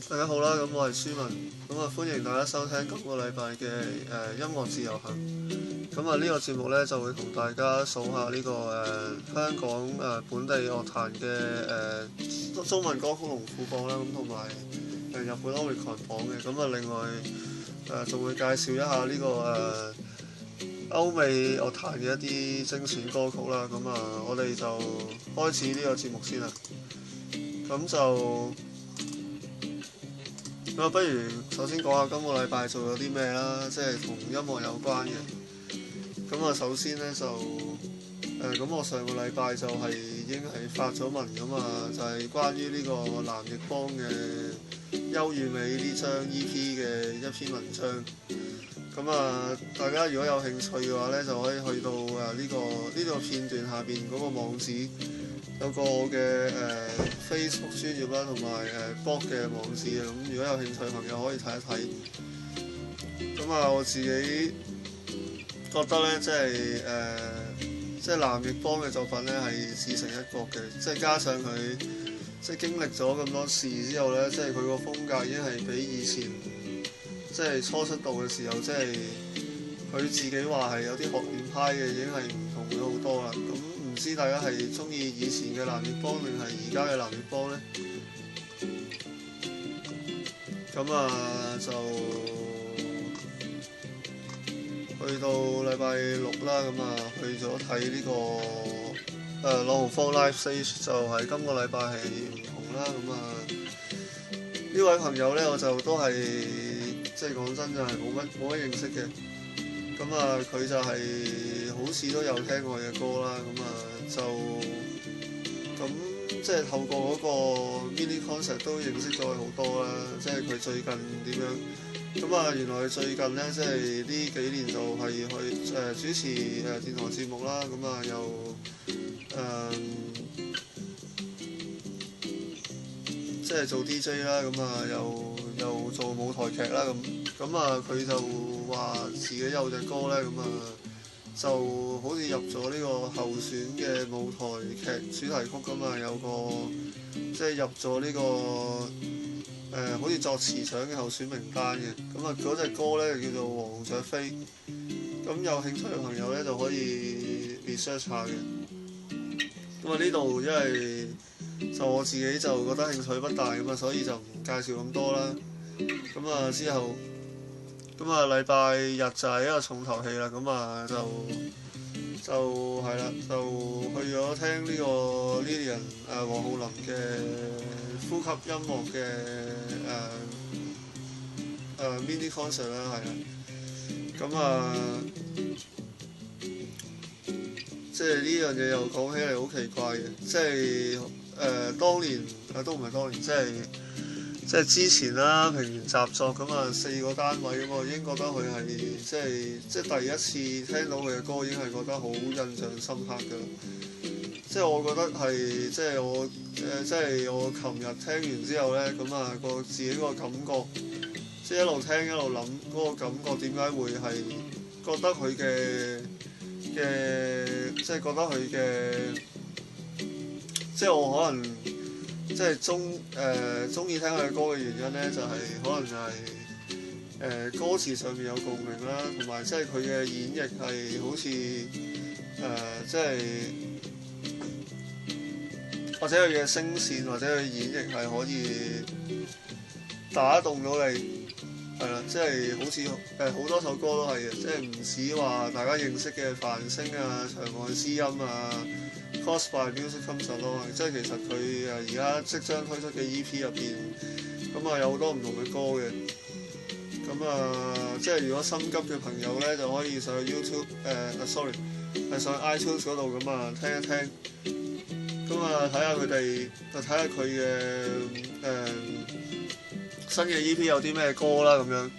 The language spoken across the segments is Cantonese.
大家好啦，咁我係舒文，咁歡迎大家收聽今個禮拜嘅音樂自由行。咁呢個節目呢，就會同大家數下呢個香港本地樂壇嘅中文歌曲龍虎榜啦，咁同埋日本 Oricon 榜嘅。咁另外仲會介紹一下呢個歐美樂壇嘅一啲精選歌曲啦。咁我哋就開始呢個節目先啦。咁不如首先講下今個禮拜做咗啲咩啦，即係同音樂有關嘅。咁首先呢，咁我上個禮拜就已經係發咗文咁就係關於呢個藍奕邦嘅《優與美》呢張 EP 嘅一篇文章。咁大家如果有興趣嘅話呢，就可以去到呢個片段下邊嗰個網址。有個我嘅Facebook 專頁啦，同埋blog 嘅網址嘅，咁如果有興趣嘅朋友可以睇一睇。咁我自己覺得呢，即係藍奕邦嘅作品呢係自成一國嘅，即係加上佢即係經歷咗咁多事之後呢，即係佢個風格已經係比以前即係初出道嘅時候，即係佢自己話係有啲學院派嘅，已經係唔同咗好多啦。唔知大家係中意以前嘅藍奕邦定係而家嘅藍奕邦呢？咁就去到禮拜六啦，去咗睇呢個朗豪坊 Live Stage， 就係今個禮拜係唔同啦。呢位朋友呢，我就都係即係講真就係冇乜認識嘅。佢就係好似都有聽過嘅歌啦，即係透過嗰個 mini concert 都認識咗佢好多啦。即係佢最近點樣？原來佢最近呢，即係呢幾年就係去主持電台節目啦。又即係做 DJ 啦。又做舞台劇啦。佢就話自己有隻歌呢，就好似入咗呢個候選嘅舞台劇主題曲有個即係入咗呢個好似作詞獎嘅候選名單嘅。嗰隻歌呢，就叫做《黃雀飛》。有興趣嘅朋友呢，就可以 research 下嘅。呢度因為就我自己就覺得興趣不大所以就唔介紹咁多啦。之後禮拜日就係一個重頭戲啦。就係啦，就去咗聽呢個 Lilian 黃浩林嘅呼吸音樂嘅mini concert 啦，係啦。即係呢樣嘢又講起嚟好奇怪嘅，即係當年都唔係當年，即係之前啦，平原習作4個單位我已經覺得佢係即係第一次聽到佢嘅歌已經係覺得好印象深刻㗎。即係我覺得係即係我琴日聽完之後呢，自己個感覺，即係一路聽一路諗嗰個感覺點解會係覺得佢嘅即係覺得佢嘅即係我可能。即係中意聽佢嘅歌嘅原因呢，就係可能就係歌詞上面有共鳴啦，同埋即係佢嘅演繹係好似即係或者佢嘅聲線或者佢演繹係可以打動到你，係啦，即係好似好多首歌都係嘅，即係唔止話大家認識嘅繁星啊、場外之音啊。Caused by Music Comes Along，即係其實佢而家即將推出嘅 EP 入邊，有好多唔同嘅歌嘅。即係如果心急嘅朋友呢，就可以上 YouTube， 係上 iTunes 嗰度聽一聽。睇下佢嘅新嘅 EP 有啲咩歌啦咁樣。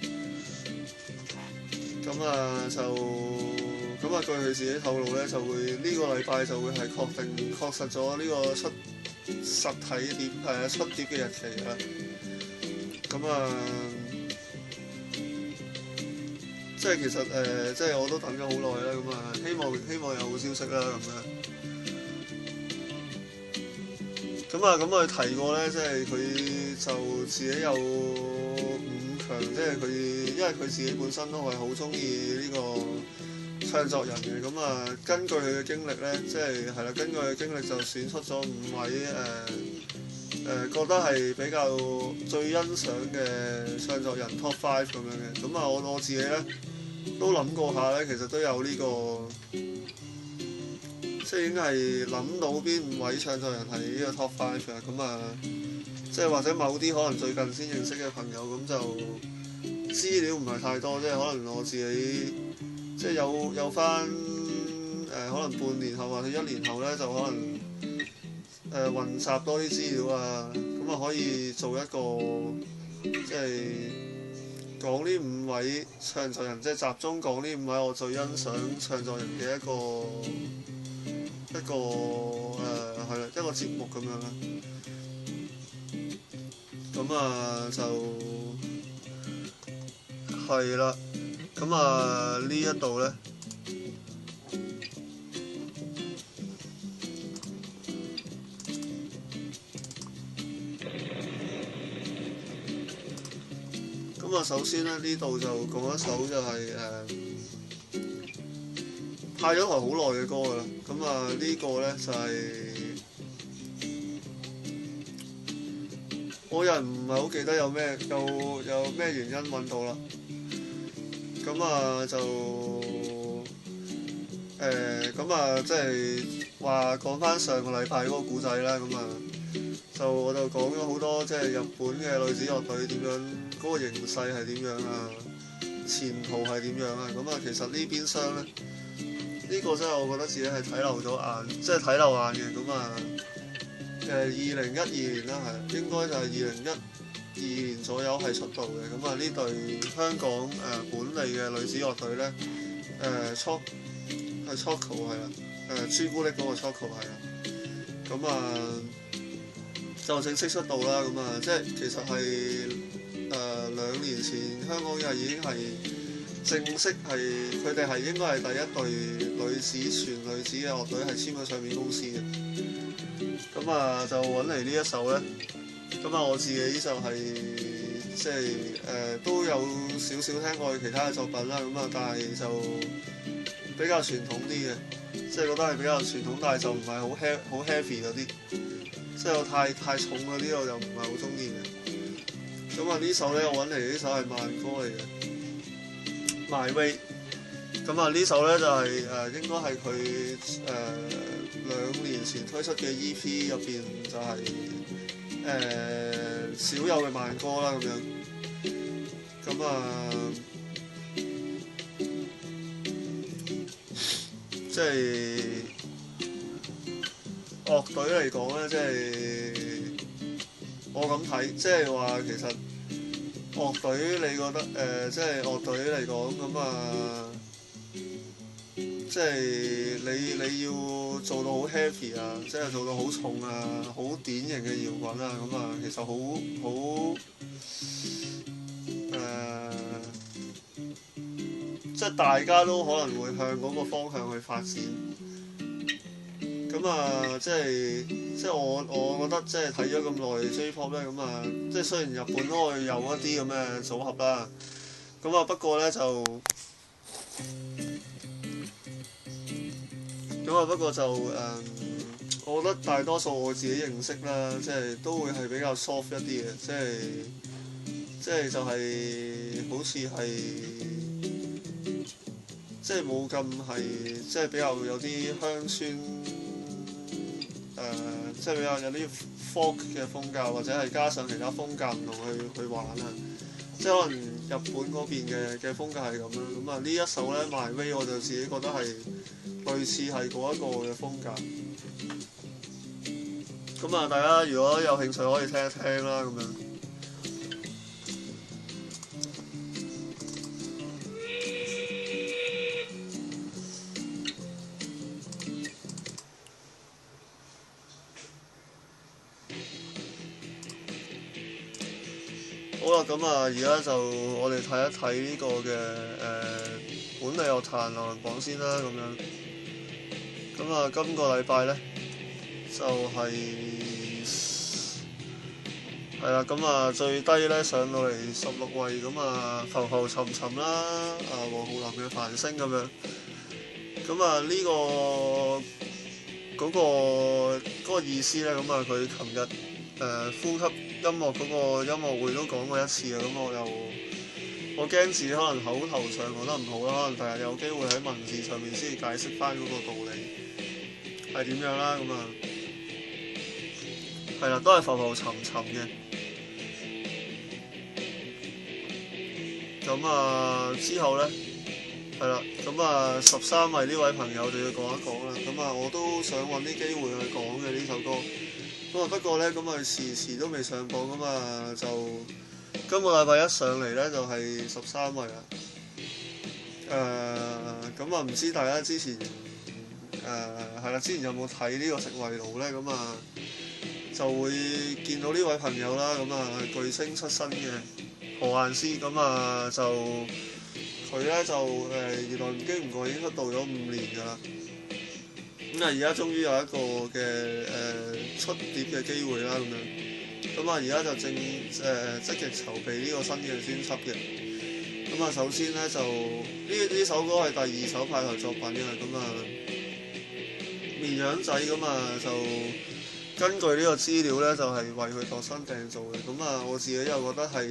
據佢自己透露呢，就會呢個禮拜就會係確實咗呢個出實體碟出碟嘅日期啦。即係其實即係我都等咗好耐啦。希望有好消息啦咁樣。咁佢提過咧，即係佢就自己有五強，即係佢因為佢自己本身都係好中意呢個唱作人嘅。咁根據佢嘅經歷咧，即係係啦，根據佢嘅經歷就選出咗五位覺得係比較最欣賞嘅唱作人 Top 5咁樣嘅。咁我自己咧都諗過下咧，其實都有呢個。即係已經係諗到邊五位唱作人係呢個 Top 5啊。即係或者某啲可能最近先認識嘅朋友，咁就資料唔係太多，即係可能我自己即係有翻可能半年後或者1年後咧，就可能混雜多啲資料啊，咁可以做一個即係講呢五位唱作人，即係集中講呢五位我最欣賞唱作人嘅一個係啦，一個節目咁樣啦。咁就係啦。咁呢一度咧，咁首先咧呢度就講一首就係派咗台好耐嘅歌㗎啦。咁呢個咧就係我又唔係好記得有咩原因揾到啦。咁就即係話講翻上個禮拜嗰個故仔啦。我就講咗好多即係日本嘅女子樂隊點樣嗰個形勢係點樣啊，前途係點樣啊。其實呢邊廂咧，呢個真係我覺得自己係睇漏咗眼，即係睇漏眼嘅。2012年啦，係應該就係2012年左右係出道嘅。呢隊香港本地嘅女子樂隊咧，Choco 係啦，朱古力嗰個 Choco 係啦。就正式出道啦。即係其實係2年前香港又已經係正式係佢哋係應該係第一隊全女子嘅樂隊係簽咗唱片公司嘅。就揾嚟呢一首咧。我自己就係即係都有少少聽過佢其他嘅作品啦。但係就比較傳統啲嘅，即係覺得係比較傳統，但係就唔係好 heavy 嗰啲，即係太重嗰啲我就唔係好中意嘅。呢首咧我揾嚟呢首係慢歌嚟嘅，My Way。呢首咧就係應該係佢2年前推出嘅 EP 入邊就係少有嘅慢歌啦咁樣。即係樂隊嚟講咧，即係我咁睇，即係話其實樂隊你覺得即係樂隊嚟講即係你要做到好 heavy 啊，即係做到好重啊，好典型嘅搖滾啊。其實好即係大家都可能會向嗰個方向去發展。即係我覺得即係睇咗咁耐 J-pop 咧，即係雖然日本都會有一啲咁嘅組合啦。不過咧就我覺得大多數我自己認識啦，即係都會係比較 soft 一啲嘅，即係就係好似係即係冇咁係即係比較有啲鄉村即係比較有啲 folk 嘅風格，或者係加上其他風格唔同去玩啊。即係可能日本嗰邊嘅風格係咁啦。呢一首咧 My Way 我就自己覺得係類似係嗰一個嘅風格。大家如果有興趣可以聽一聽啦咁樣。好啦，而家就我哋睇一睇呢個嘅本地樂壇流行榜先啦咁樣。今個禮拜咧就係啦，咁啊最低咧上到嚟16位，咁啊浮浮沉沉啦，黃浩南嘅繁星咁樣，咁啊呢個意思咧，咁啊佢琴日呼吸音樂嗰個音樂會都講過一次啊，咁我驚自己可能口頭上講得唔好啦，可能第日有機會喺文字上面先解釋翻嗰個道理係點樣啦，咁啊係啦，都係浮浮沉沉嘅。咁啊之後呢，係啦，咁啊13位呢位朋友就要講一講啦。咁啊我都想揾啲機會去講嘅呢首歌。咁啊不過呢，咁啊遲都未上榜，咁啊就今個禮拜一上嚟呢，就係13位啦。咁啊唔知大家之前係啦，之前有冇睇呢個食衛奴呢？咁啊就會見到呢位朋友啦。咁啊巨星出身嘅何雁詩，咁啊就佢咧就原來唔經唔覺已經出道咗5年㗎啦。咁啊而家終於有一個嘅出碟嘅機會啦，咁樣。咁啊而家就正積極籌備呢個新嘅專輯嘅。咁啊首先咧就呢首歌係第2首派台作品嘅，咁啊綿羊仔，咁啊就根據呢個資料咧就係為佢度身訂造嘅。咁啊我自己又覺得係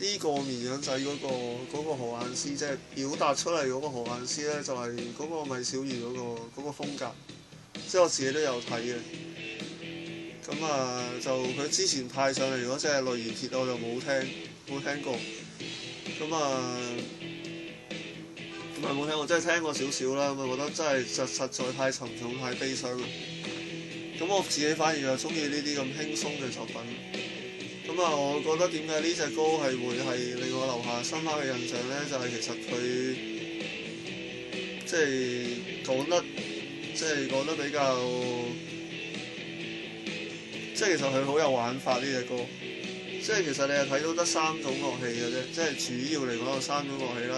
呢個綿羊仔嗰個何雁詩，即係表達出嚟嗰個何雁詩咧，就係嗰個米小魚嗰個風格，即係我自己都有睇嘅。咁啊就佢之前派上嚟嗰隻雷如鐵我就冇聽過。咁啊唔係冇聽過，即係聽過少少啦。咁啊覺得真係實在太沉重太悲傷啦。咁我自己反而又中意呢啲咁輕鬆嘅作品。咁啊，我覺得點解呢隻歌係會係令我留下深刻嘅印象呢？就係其實佢即係講得比較，即係其實佢好有玩法呢隻歌。即係其實你係睇到得3種樂器嘅啫，即係主要嚟講有3種樂器啦。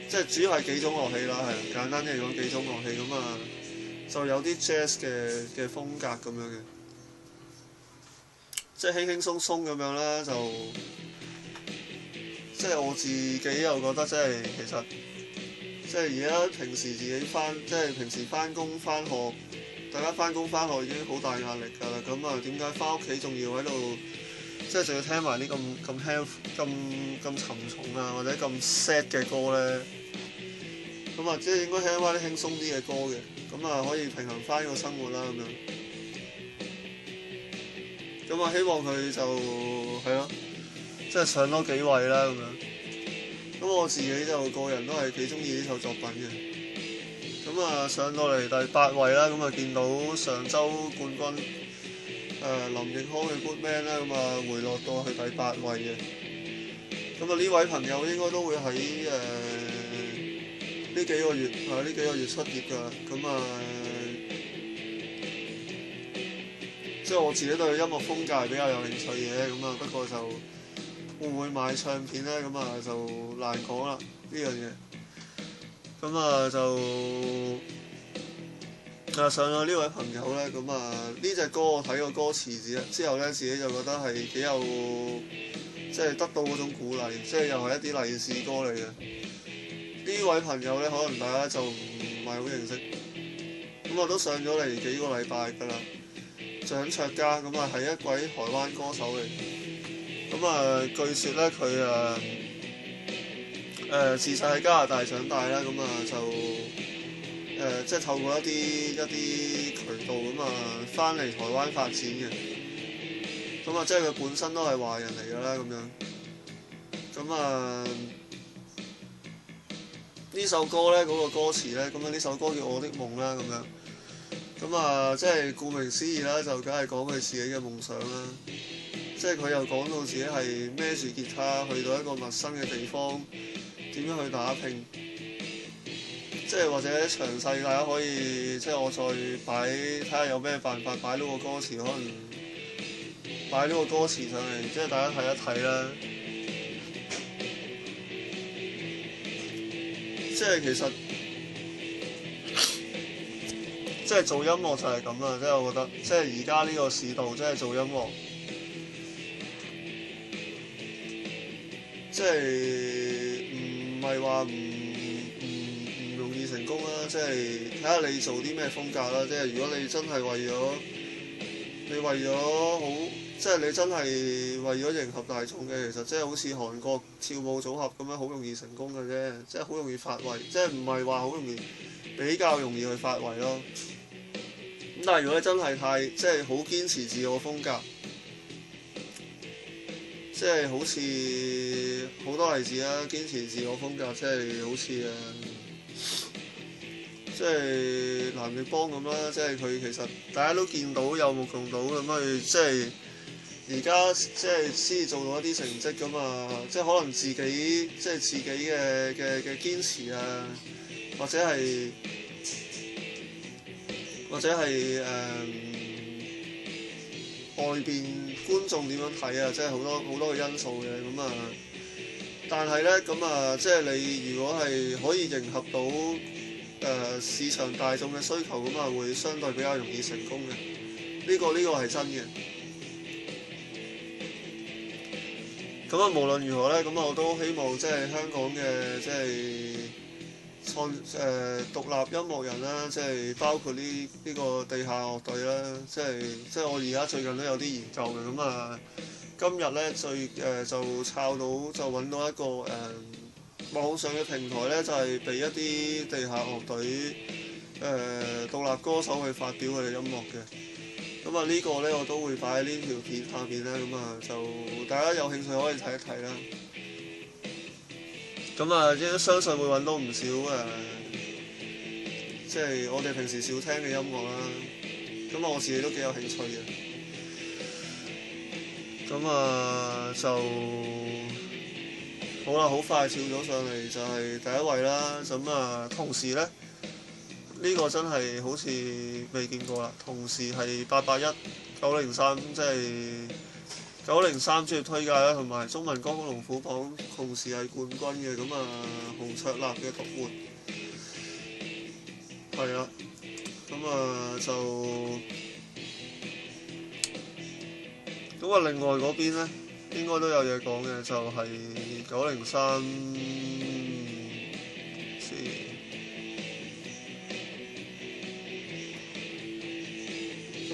即係主要係幾種樂器啦，係簡單啲嚟講幾種樂器咁啊，就有啲 jazz 嘅風格咁樣嘅。即係輕輕鬆鬆咁樣啦，就即係我自己又覺得，即係其實即係而家平時自己即係平時翻工翻學，大家翻工翻學已經好大壓力㗎啦。咁啊，點解翻屋企仲要喺度，即係仲要聽埋啲咁沉重啊，或者咁 sad 嘅歌咧？咁啊，即係應該聽翻啲輕鬆啲嘅歌嘅，咁啊可以平衡翻個生活啦咁樣。咁啊，希望佢就係咯，即係上多幾位啦咁樣。咁我自己就個人都係幾中意呢首作品嘅。咁啊，上到嚟第8位啦，咁啊見到上週冠軍林奕匡嘅 Good Man 啦，咁啊回落到去第8位嘅。咁啊呢位朋友應該都會喺呢幾個月出碟㗎。咁啊即係我自己對音樂風格係比較有興趣嘅，咁啊不過就會唔會買唱片咧？咁啊就難講啦呢樣嘢。咁啊就上咗呢位朋友咧，咁啊呢隻歌我睇個歌詞之後咧，自己就覺得係幾有即係得到嗰種鼓勵，即係又係一啲勵志歌嚟嘅。呢位朋友咧，可能大家就唔係好認識，咁我都上咗嚟幾個禮拜㗎啦。蔣卓嘉，咁啊係一位台灣歌手嚟，咁啊據說咧佢自細喺加拿大長大啦，咁啊就即係透過一啲渠道咁啊翻嚟台灣發展嘅，咁啊即係佢本身都係華人嚟㗎啦咁樣，咁啊呢首歌咧嗰個歌詞咧，咁啊呢首歌叫我的夢啦咁樣。咁啊，即係顧名思義啦，就梗係講佢自己嘅夢想啦。即係佢又講到自己係孭住吉他去到一個陌生嘅地方，點樣去打拼。即係或者詳細大家可以，即係我再睇下有咩辦法擺到個歌詞，可能擺呢個歌詞上嚟，即係大家睇一睇啦。即係其實即係做音樂就係咁啦，即係我覺得，即係而家呢個市道，即係做音樂，即係唔係話唔容易成功啦，即係睇下你做啲咩風格啦，即係如果你真係為咗好，即係你真係為咗迎合大眾嘅，其實即係好似韓國跳舞組合咁樣，好容易成功嘅啫，即係好容易發圍，即係唔係話好容易，比較容易去發圍咯。咁但係如果你真係即係好堅持自我風格，即係好似好多例子啦，堅持自我風格，即係好似即係藍奕邦咁啦，即係佢其實大家都見到有目共睹咁佢即係而家即係先至做到一啲成績㗎嘛，即係可能自己嘅堅持啊，或者係外邊觀眾點樣睇啊，即係好多嘅因素嘅咁啊。但係咧咁啊，即係你如果係可以迎合到市場大眾嘅需求，咁啊會相對比較容易成功嘅。呢個係真嘅。咁啊，無論如何咧，咁我都希望即係香港嘅即係獨立音樂人啦，即係包括呢個地下樂隊啦，即係我而家最近都有啲研究嘅。咁啊，今日咧就抄到就揾到一個網上嘅平台咧，就係俾一啲地下樂隊獨立歌手去發表佢哋音樂嘅。咁啊，呢個咧我都會擺喺呢條片下邊咧，咁啊就大家有興趣可以睇一睇啦。咁啊，亦相信會揾到唔少即係我哋平時少聽嘅音樂啦。咁啊，我自己都幾有興趣嘅。咁啊就好啦，好快跳咗上嚟就係第一位啦。咁啊，同時咧。呢個真係好似未見過啦，同時係881 903，即係903專業推介啦，同埋中文歌曲龍虎榜同時係冠軍嘅。咁啊，洪卓立嘅獨活係啦。咁啊咁啊，另外嗰邊咧應該都有嘢講嘅，就係903。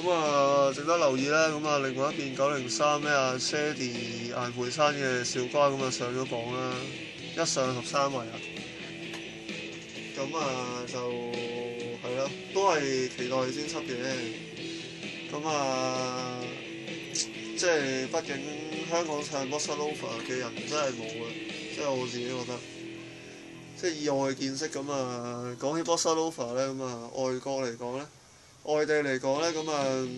咁啊，值得留意啦。咁啊，另外一邊903咩啊 ，Shady 顏培山嘅小瓜咁啊上咗榜啦，一上13位啊。咁啊就係啦，都係期待專輯嘅。咁啊，即係畢竟香港唱 Bossa Nova 嘅人真係冇嘅，即係我自己覺得。即係以我嘅見識咁啊，講起 Bossa Nova 咧，咁啊外國嚟講咧。外地嚟講咧，咁啊，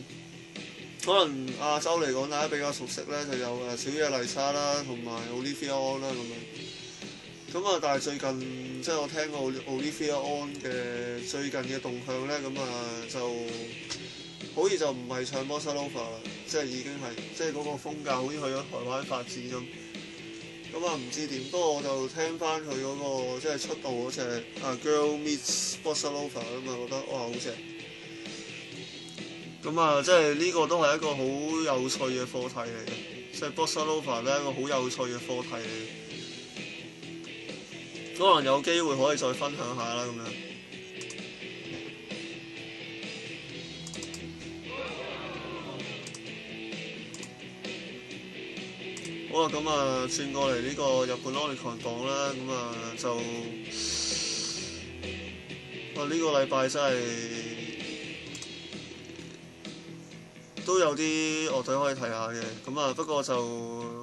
可能亞洲嚟講，大家比較熟悉咧，就有小野麗莎啦，同埋 Olivia On 啦咁樣。咁啊，但係最近即係我聽過 Olivia On 嘅最近嘅動向咧，咁啊就好似就唔係唱 Bossa Nova 啦，即係已經係即係嗰個風格好似去咗台灣發展咁。咁啊唔知點，不過我就聽翻佢嗰個即係出道嗰隻Girl Meets Bossa Nova 咁啊，覺得哇好正。咁啊，即係呢個都係一個好有趣嘅課題嚟嘅，即係 Bossa Nova 咧一個好有趣嘅課題嚟嘅，可能有機會可以再分享下啦咁樣。好啦，咁啊轉過嚟呢個日本 Oricon 榜啦，咁啊就呢個禮拜真係〜都有啲樂隊可以睇下嘅，咁啊不過就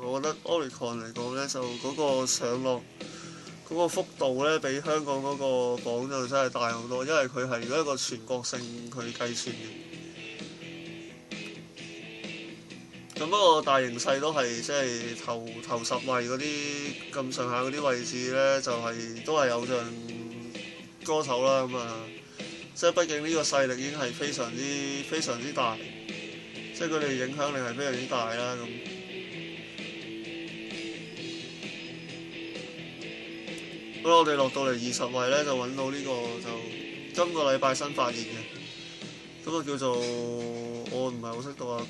我覺得 Oricon 嚟講咧，就嗰個上落嗰個幅度咧，比香港嗰個榜就真係大好多，因為佢係一個全國性去計算嘅。咁不過大形勢都係即係頭10位嗰啲咁上下嗰啲位置咧，就係都係偶像歌手啦，咁啊，即係畢竟呢個勢力已經係非常之大。即係佢哋影響力係非常之大啦，咁好啦，我哋落到嚟20位咧，就揾到呢個就今個禮拜新發現嘅，咁啊叫做我唔係好識讀啊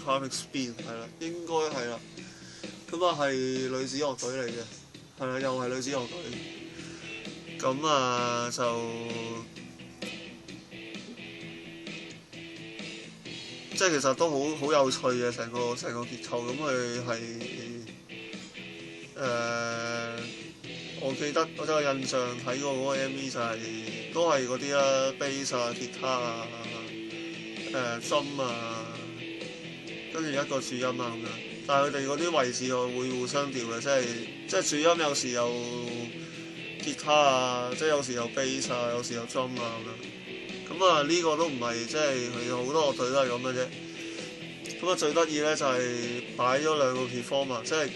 ，Graphic Spin 係啦，應該係啦。咁啊係女子樂隊嚟嘅，係啦，又係女子樂隊。咁啊就即係其實都好有趣嘅成個結構。咁佢係我記得我真係印象睇過嗰個 MV 就係、都係嗰啲啦 ，bass 啊、吉他啊、drum 啊，跟住一個主音啊咁樣。但係佢哋嗰啲位置又會互相調嘅，即係主音有時有吉他啊，即係有時有 bass 啊，有時有 drum 啊咁樣。咁啊呢個都唔係即係佢好多樂隊都係咁嘅啫。咁啊最得意咧就係擺咗兩個 performer， 即係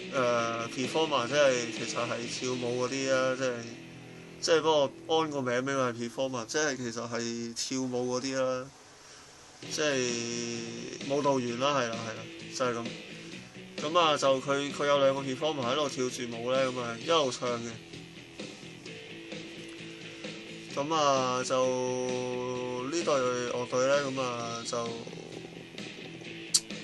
performer 即係其實係跳舞嗰啲啊，即係幫我安個名俾佢係 performer， 即係其實係跳舞嗰啲啦，即係舞蹈員啦，係啦，就係咁。咁啊就佢有兩個 performer 喺度跳住舞咧，咁啊一路唱嘅。咁啊就呢隊樂隊咧，咁啊就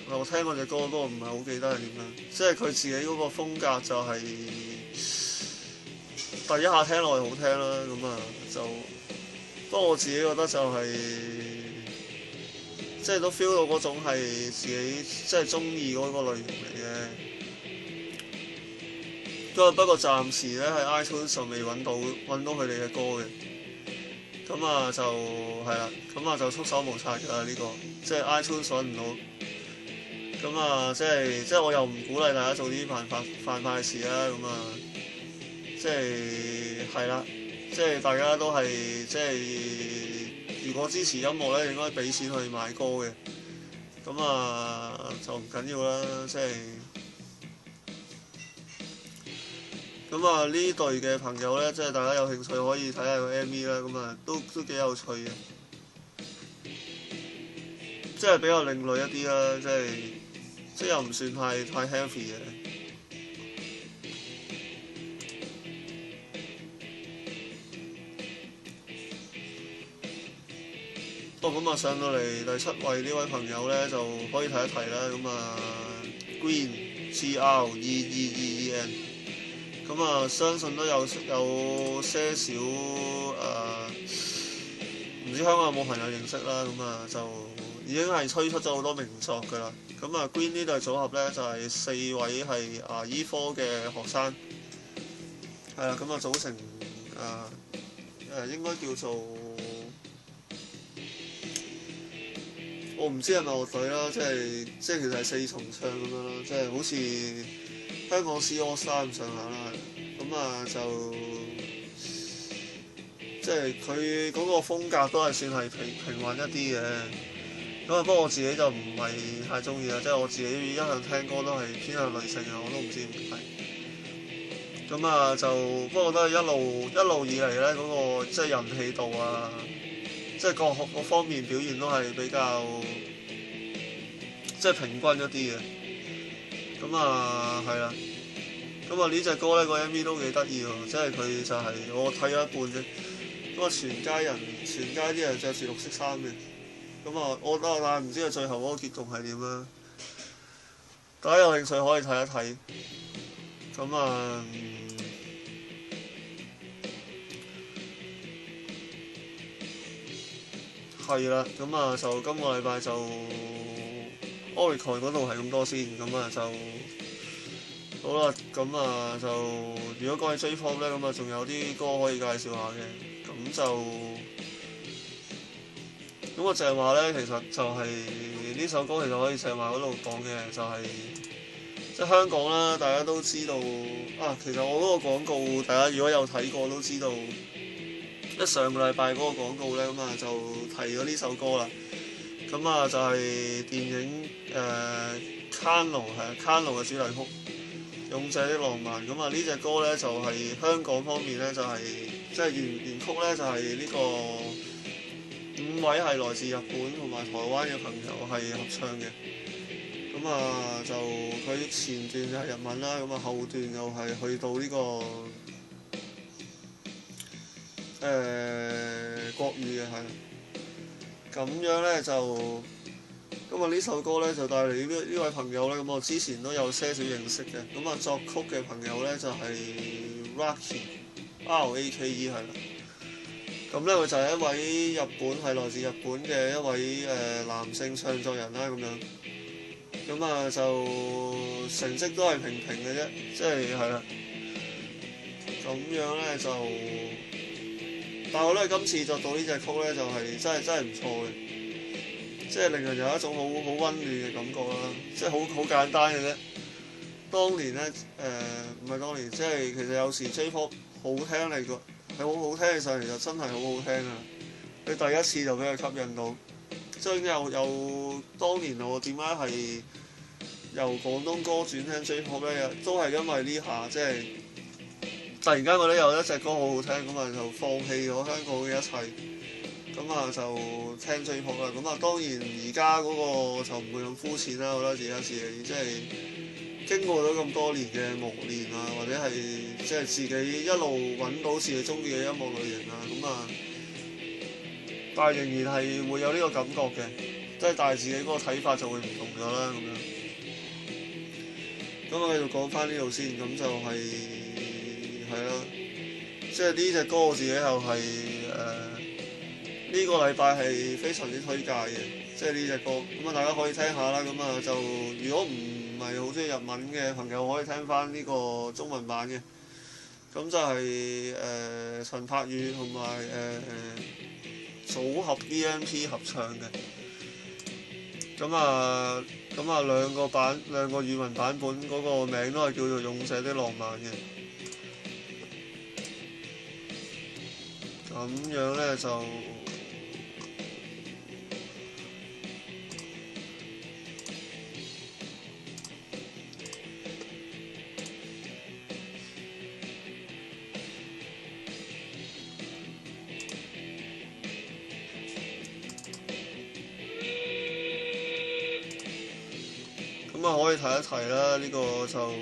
我聽過隻歌，不過唔係好記得係點樣。即係佢自己嗰個風格就係、第一下聽落去好聽啦，咁啊就不過我自己覺得就係、即係都 feel 到嗰種係自己即係中意嗰個類型嚟嘅。不過暫時咧喺 iTunes 上未揾到佢哋嘅歌嘅。咁啊就係啦，咁啊就束手無策㗎啦呢個，即係 iTunes 揾唔到。咁啊即係我又唔鼓勵大家做啲犯法嘅事啦。咁啊即係啦，即係大家都係即係如果支持音樂咧，應該俾錢去買歌嘅。咁啊就唔緊要啦，即係。咁啊呢隊嘅朋友咧，即係大家有興趣可以睇下個 MV 啦，咁啊都幾有趣嘅，即係比較另類一啲啦，即係又唔算太 heavy 嘅。咁啊上到嚟第7位呢位朋友咧，就可以提一提啦。咁啊 Green Green。咁啊，相信都有些少唔知香港有冇朋友認識啦。咁啊，就已經係推出咗好多名作㗎啦。咁啊 ，Green 呢隊組合咧就係4位係牙醫科嘅學生，係啦。咁啊，組成應該叫做我唔知係咪樂隊啦，即係其實係4重唱咁樣啦，即係好似香港 C AllStar 咁上下啦。咁啊就即係佢嗰個風格都係算係平穩一啲嘅。咁啊不過我自己就唔係太中意啦，即係我自己一向聽歌都係偏向女性啊，我都唔知點解。咁啊就不過都係一路以嚟咧嗰個即係人氣度啊，即係各方面表現都係比較即係平均一啲嘅。咁啊係啦。咁啊呢隻歌咧個 MV 都幾得意喎，即係佢就係我睇咗一半啫。咁啊全街啲人着住綠色衫嘅。咁啊但係唔知佢最後嗰個結局係點啦。大家有興趣可以睇一睇。咁啊係啦，咁啊就今個禮拜就 Oricon 嗰度係咁多先，咁啊就好啦。咁啊就如果講起 J-pop 咧，咁啊仲有啲歌可以介紹下嘅。咁我淨係話咧，其實就係呢首歌其實可以淨係話嗰度講嘅，就係即係香港啦，大家都知道啊。其實我嗰個廣告，大家如果有睇過都知道。上個禮拜嗰個廣告咧，咁啊就提咗呢首歌啦。咁啊就係電影Carno 嘅主題曲《勇者的浪漫》。咁啊呢隻歌咧就係香港方面咧就係即係原曲咧就係呢個5位係來自日本同埋台灣嘅朋友係合唱嘅。咁啊就佢前段就係日文啦，咁啊後段又係去到呢個國語嘅係。咁樣咧就咁啊！呢首歌咧就帶嚟呢位朋友咧，咁我之前都有些少認識嘅。咁啊，作曲嘅朋友咧就係 Rake，R-A-K-E 係啦。咁咧佢就係一位來自日本嘅一位男性唱作人啦，咁樣。咁啊就成績都係平平嘅啫，即係係啦。咁樣咧就，但係我覺得今次作到呢隻曲咧就係真係唔錯嘅，即係令人有一種好溫暖嘅感覺啦，即係好簡單嘅啫。當年咧唔係當年，即係其實有時 J-pop 好聽嚟個係好好聽起上嚟就真係好好聽啊！你第一次就俾佢吸引到，即係由當年我點解係由廣東歌轉聽 J-pop 咧，都係因為呢下即係。突然間覺得有一隻歌好好聽，咁啊就放棄咗香港嘅一切，咁啊就聽 J-pop 啦。咁啊當然而家嗰個就唔會咁膚淺啦，我覺得自己即係經過咗咁多年嘅磨練啊，或者係即係自己一路揾到自己中意嘅音樂類型啊，咁啊，但係仍然係會有呢個感覺嘅，即係但係自己嗰個睇法就會唔同咗啦，咁樣。咁我繼續講翻呢度先，咁就係。係啦，即係呢隻歌我自己又係呢個禮拜係非常之推介嘅，即係呢隻歌咁啊，大家可以聽下啦。咁啊，就如果唔係好中意日文嘅朋友，可以聽翻呢個中文版嘅。咁就係陳柏宇同埋組合 EMP 合唱嘅。咁啊兩個語文版本嗰個名都係叫做《勇者的浪漫》嘅。咁樣咧就可以提一提啦，呢個就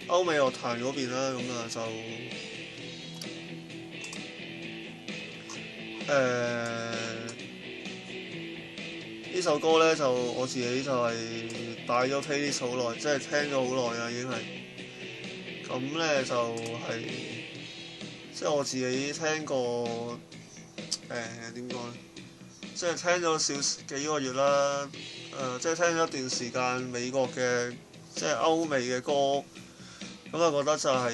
歐美樂壇嗰邊啦，咁啊就呢首歌咧就我自己就係擺咗 playlist 好耐，即係聽咗好耐啦已經係。咁咧就係即係我自己聽過點講咧？即係聽咗幾個月啦，即係聽咗一段時間美國嘅即係歐美嘅歌，咁啊覺得就係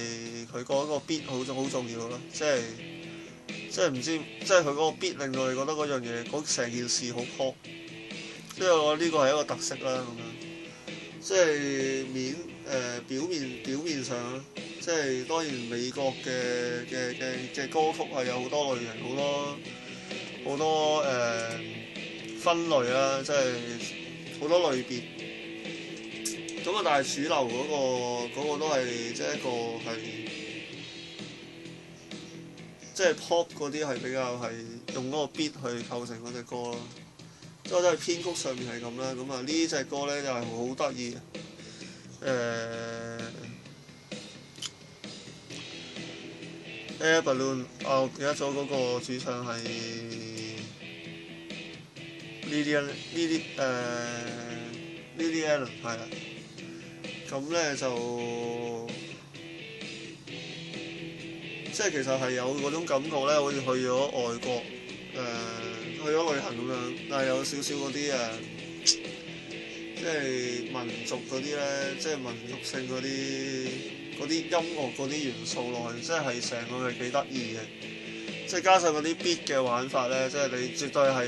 佢嗰個 beat 好重要咯，即係唔知即係佢嗰個 beat 令到你覺得嗰樣嘢成件事好 pop， 即係我呢個係一個特色啦咁樣，即係表面上即係當然美國嘅歌曲係有好多類型好多分類啦，即係好多類別。咁啊，但係主流嗰個都係即係一個係即係 pop 嗰啲係比較係用嗰個 beat 去構成嗰隻歌咯。即係都係編曲上面係咁啦。咁啊呢隻歌咧就係好得意嘅。Air Balloon 我記得咗嗰個主唱係Lily Allen 係啦。咁咧就即係其實係有嗰種感覺咧，好似去咗外國去咗旅行咁樣，但係有少少嗰啲即係民族嗰啲咧，即係民族性嗰啲音樂嗰啲元素落去，即係成個係幾得意嘅。即係加上嗰啲 beat 嘅玩法咧，即係你絕對係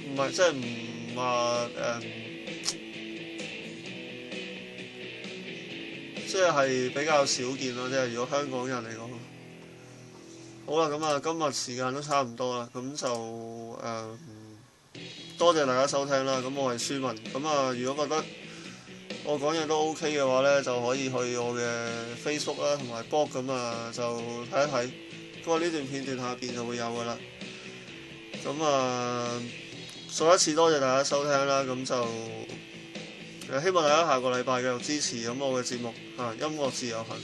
唔係即係唔話即係比較少見咯。即係如果香港人嚟講，好啦，咁啊今日時間都差唔多啦，咁就多謝大家收聽啦。咁我係舒文，咁啊如果覺得我講嘢都 OK 嘅話咧，就可以去我嘅 Facebook 啦，同埋 blog 咁啊，就睇一睇。咁啊呢段片段下邊就會有噶啦。咁啊，再一次多謝大家收聽啦。咁就希望大家下個禮拜繼續支持咁我嘅節目音樂自由行。